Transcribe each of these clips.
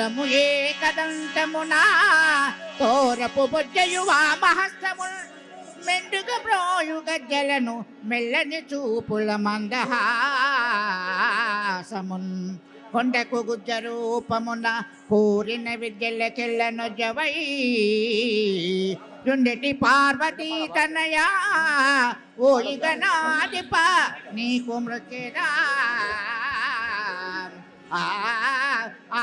ముండము ఏకదంతమునా తోరపు బొజ్జయు వామహస్తము మెండుగ బ్రోయు గజ్జలను మెల్లని చూపుల మందహాసమున్ కొండకు గుజ్జ రూపమున కూరిన విద్యలకెళ్ళను జవై యుండెటి పార్వతీ తనయా ఓయి గణాధిప నీకు మృత్యురా ఆ ఆ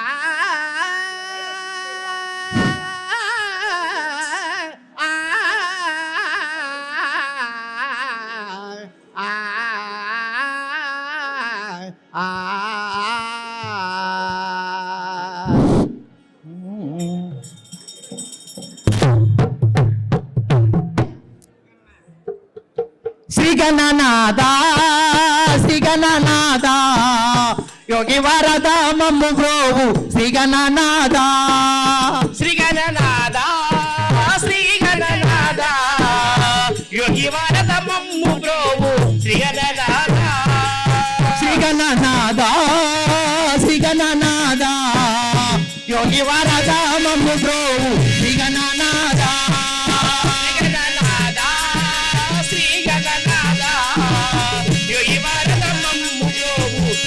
శ్రీగణనాదా శ్రీగణనాదా యోగి వరద మమ్ము బ్రోవు శ్రీగణనాదా శ్రీగణనాదా శ్రీగణనాదా యోగి వరద మమ్ము బ్రోవు శ్రీగణనాదా శ్రీగణనాదా శ్రీగణనాదా యోగి వరద మమ్ము బ్రోవు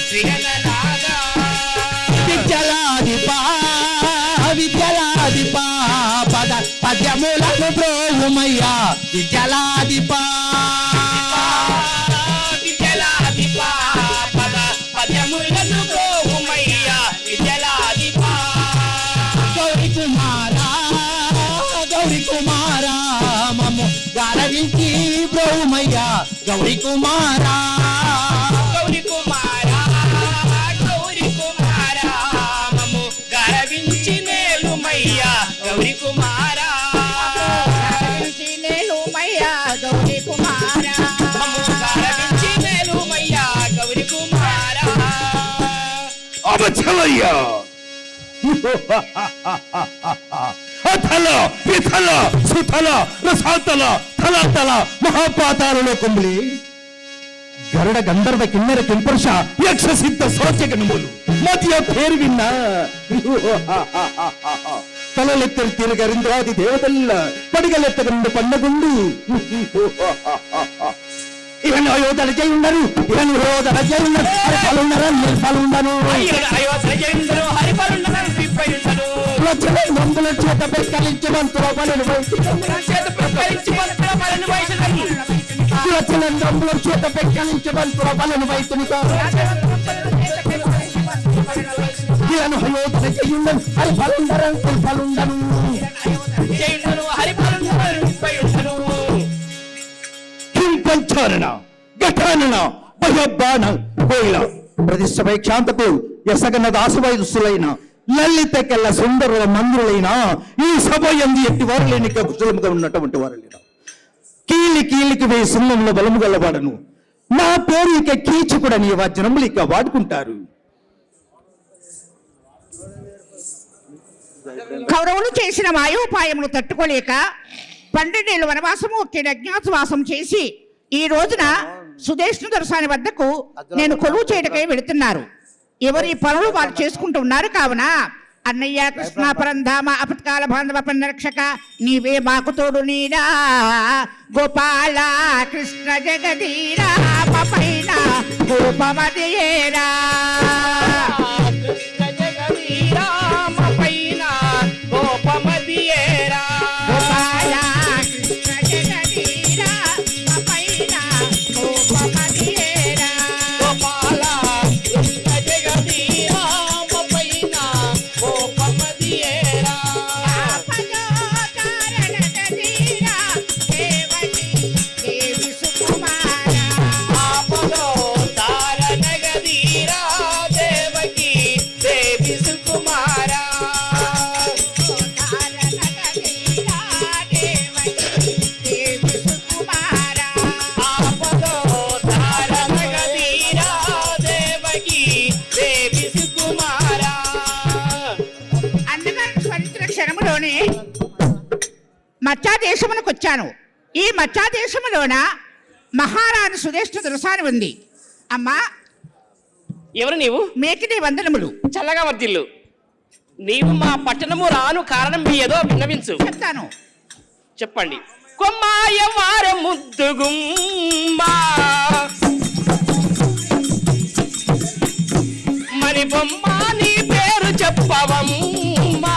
శ్రీగణనాదా విద్యలాదిపా పద పద్యములను బ్రోవుమయ్యా విద్యలాదిపా విద్యలాదిపా పద పద్యములను బ్రోవుమయ్యా విద్యలాదిపా గౌరీ కుమారా మమ్ము గారవించి బ్రోవుమయ్యా గౌరీ కుమారా గౌరీ కుమారా నేలుమయ్యా గౌరీ కుమారా నేలుమయ్యా గౌరీ కుమారా అబద్ధమయ్యా అథల విథల సుథల రసాతల తలాతల మహాపాతాలలో కుంబలి గరుడ గంధర్వ కిన్నెర కింపురుష యక్ష సిద్ధ సోచక నములు మధ్య పేరు విన్నా తలలెత్తరు తిరగరింద్రాది దేవతల్ల పడిగలెత్తగండు పండగుండు ఇవన్నీ అయోధన చేయుండరు ఇవన్నీ రోదన చేయుండరు నిర్ఫలుండను మందుల చేత పెక్కలించి మంతుల పనులు నంబుల చేత పెక్కలించి మంతుల పనులు వైతునితో అయోధన చేయుండను హరిఫలుండను కింపంచారణ ఘటానన భయబాణ కోయిల ప్రతిష్టపై క్షాంతకు ఎసగన దాసవయస్సులైన లలితకెల్ల సుందరుల మందులైన ఈ సభ ఎందు ఎట్టి వారు లేని కుశలముగా ఉన్నటువంటి వారు లేరు కీలికి వేయి సింహంలో బలము గలవాడను నా పేరు ఇక కీచకుడని వచనములు ఇక వాడుకుంటారు. కౌరవులు చేసిన వాయోపాయములు తట్టుకోలేక 12 ఏళ్ళు వనవాసము 1 అజ్ఞాతవాసం చేసి ఈ రోజున సుదేష్ణ దొరసాని వద్దకు నేను కొలువు చేయటకై వెళుతున్నారు. ఎవరి పనులు వారు చేసుకుంటూ ఉన్నారు కావున అన్నయ్య కృష్ణ పరంధామ అపత్కాల బాంధవ పరిరక్షక నీవే మాకు తోడు నీడా గోపాల కృష్ణ జగదీరా పైన గోపమదియేరా కృష్ణ జగదీరా పైన గోపమదియేరా గోపాల కృష్ణ జగదీరా పైన గోపమదియేరా గోపాల కృష్ణ జగదీరా పైన గోపమదియేరా ఆపదో తారనగదీరా దేవకి దేవి సుకుమారా ఆపదో తారనగదీరా దేవకి దేవి సుకుమారా అన్నగారు స్మరించిన క్షణములోనే మచ్చా దేశమునకు వచ్చాను. ఈ మచ్చా దేశములోన మహారాణి సుదేష్ణ దొరసాని ఉంది. అమ్మా ఎవరు నీవు? మేకిని వందనములు. చల్లగా వర్తిల్లు. నీవు మా పట్టణము రాను కారణం మీ ఏదో విన్నవించు. చెప్తాను. చెప్పండి. కొమ్మాయ వార ముద్దుగుమ్మా మరి బొమ్మ నీ పేరు చెప్పవమ్మా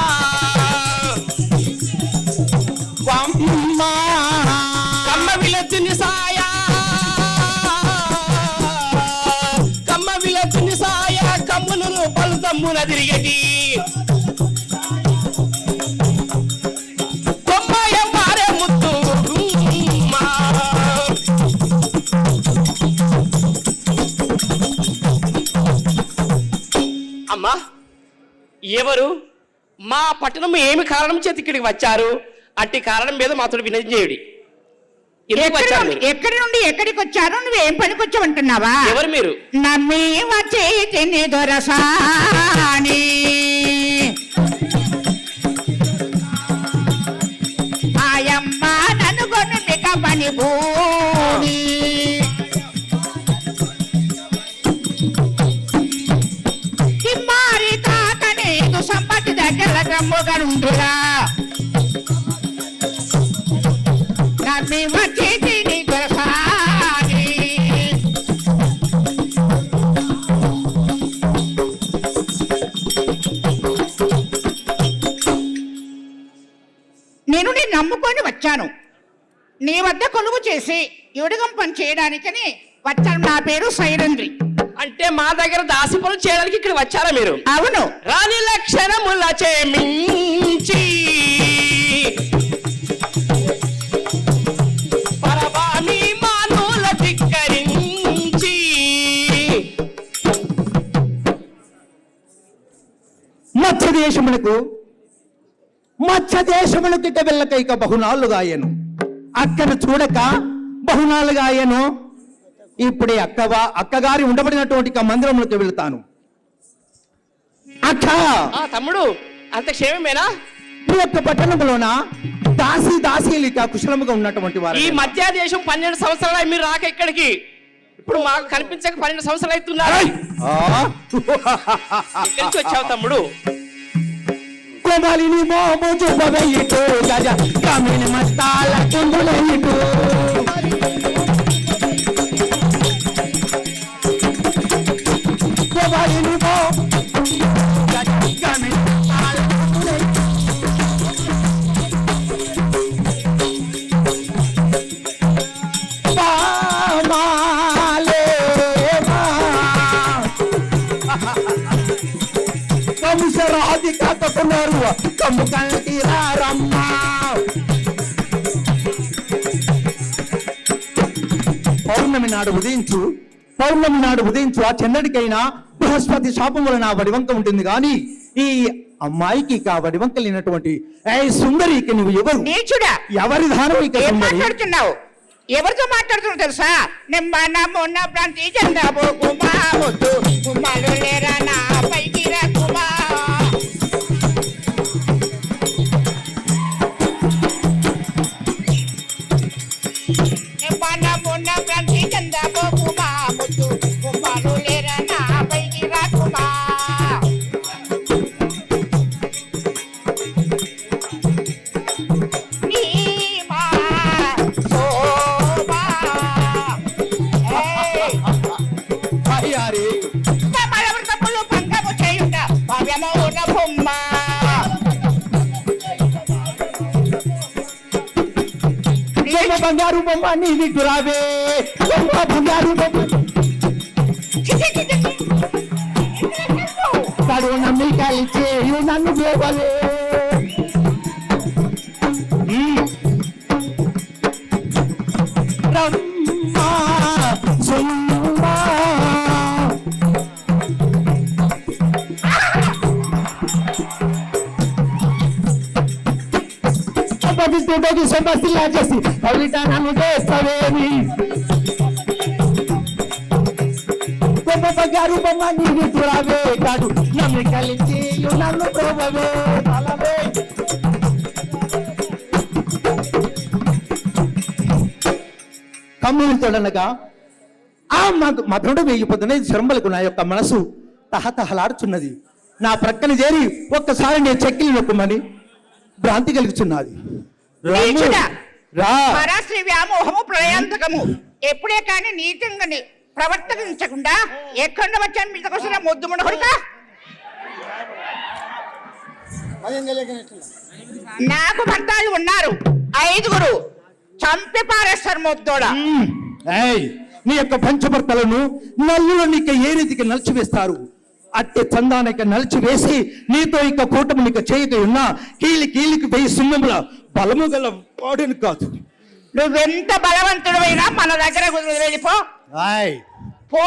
కమ్మ విలచుని సాయా కమ్మ విలచుని సాయా కమ్మును పలుతమ్మున తిరిగటి కొమ్మాయ వార ముద్దుగుమ్మా. అమ్మా, ఎవరు మా పట్టణం ఏమి కారణం చేతి ఇక్కడికి వచ్చారు? అట్టి కారణం మీద మాతో వినజేయుడి. ఎందుకు వచ్చారు మీరు? ఎక్కడి నుండి ఎక్కడికి వచ్చారు? నువ్వేం పనికొచ్చావంటున్నావా? ఎవరు మీరు? నమ్మి వచ్చే దొరసాని ఆయమ్మ నన్ను కొను బిక పని భూమి కిమ్మారి తాత నీకు సంపత్తి దగ్గర గమ్ముగనుండురా నమ్మి వచ్చే దొరసాని నేను నీ నమ్ముకొని వచ్చాను. నీ వద్ద కొలువు చేసి యుడిగం పని చేయడానికని వచ్చాను. నా పేరు సైరంద్రి. అంటే మా దగ్గర దాసి పనులు చేయడానికి ఇక్కడ వచ్చారా మీరు? అవును. రాని లక్షణముల చేమించి పరవాణి మానుల ధిక్కరించి మత్స్యదేశమునకు ఇక వెళ్ళక ఇక బహునాళ్ళుగాయను. అక్కను చూడక బహునాళ్ళుగాయను. ఇప్పుడే అక్కగారి ఉండబడినటువంటి మందిరములకు వెళ్తాను. అక్క, తమ్ముడు, అంత క్షేమమేనా? ఈ యొక్క పట్టణంలోన దాసీలిక కుశలముగా ఉన్నటువంటి వారు. ఈ మధ్య దేశం 12 సంవత్సరాలు మీరు రాక ఇక్కడికి. ఇప్పుడు మాకు కనిపించక 12 సంవత్సరాలు అవుతున్నారు. ఎక్కడి నుంచి వచ్చావు తమ్ముడు? కోమలిని మోము చూపవేయిటు గజ కమిని మస్తాల కుందులేయిటు కోమలిని మోము గజ కమిని మస్తాల కుందులేయిటు కంసరాది కాకున్నారు కమ్ము కంటిరారమ్మ. పౌర్ణమి నాడు ఉదయించు ఆ చంద్రుడికైనా బృహస్పతి శాపం వలన వడివంక ఉంటుంది గాని ఈ అమ్మాయికి ఆ వడివంక లేనటువంటి సుందరికి నువ్వు ఎవరు? నీచుడా, ఎవరి దానం ఇక ఏం మాట్లాడుతున్నావు? ఎవరితో మాట్లాడుతున్నావు తెలుసా? నిమ్మన మొన్న ప్రాంతి చంద్రబో కుమా ముద్దు కుమాలు లేరా నా పైకి రా కుమా. నిమ్మన మొన్న ప్రాంతి చంద్రబో కుమా ముద్దు కుమాలు లేరా నా పైకి రా కుమా. బంగారు బొమ్మ నీ విగ్గురావే బంగారు బొమ్మ కడువు నమ్మికాయలు చేయు నన్ను దేవలే. రమ్మా సుమ్మా బగి సమస్యలా చేసి పవిట నన్ను చేస్తావేమి బొమ్మ బంగారు బొమ్మ నీకు చూడవే కాదు నన్ను కలిసి నన్ను ప్రోభవే తలవే. కమ్యూనితోడనగా ఆ మధురుడు వేగిపోతున్నది శర్మలకు నా యొక్క మనసు తహతహలాడుచున్నది. నా ప్రక్కన చేరి ఒక్కసారి నేను చెక్కిలి నొక్కమని భ్రాంతి కలుగుతున్నది. రమ్ము. నీచుడా! రా. పరాశ్రీ వ్యామోహము ప్రయాంతకము ఎప్పుడే కానీ నీతంగా ప్రవర్తించకుండా ఎక్కడ వచ్చాను మీద కోసం మొద్దు ముడకొడుక నాకు భర్తలు ఉన్నారు 5 చంపి పారేస్తారు మొద్దోడా. ఏయ్, నీ యొక్క పంచభర్తలను నల్లులు నీకు ఏ రీతికి నలిచివేస్తారు అట్టి చందానిక నలిచివేసి నీతో ఇక కూటమి నీకు చేయక ఉన్నా కీలికి 1000 సింహముల బలము గల వాడును కాదు. నువ్వెంత బలవంతుడైనా మన దగ్గర వెళ్ళిపో ఏయ్, పో.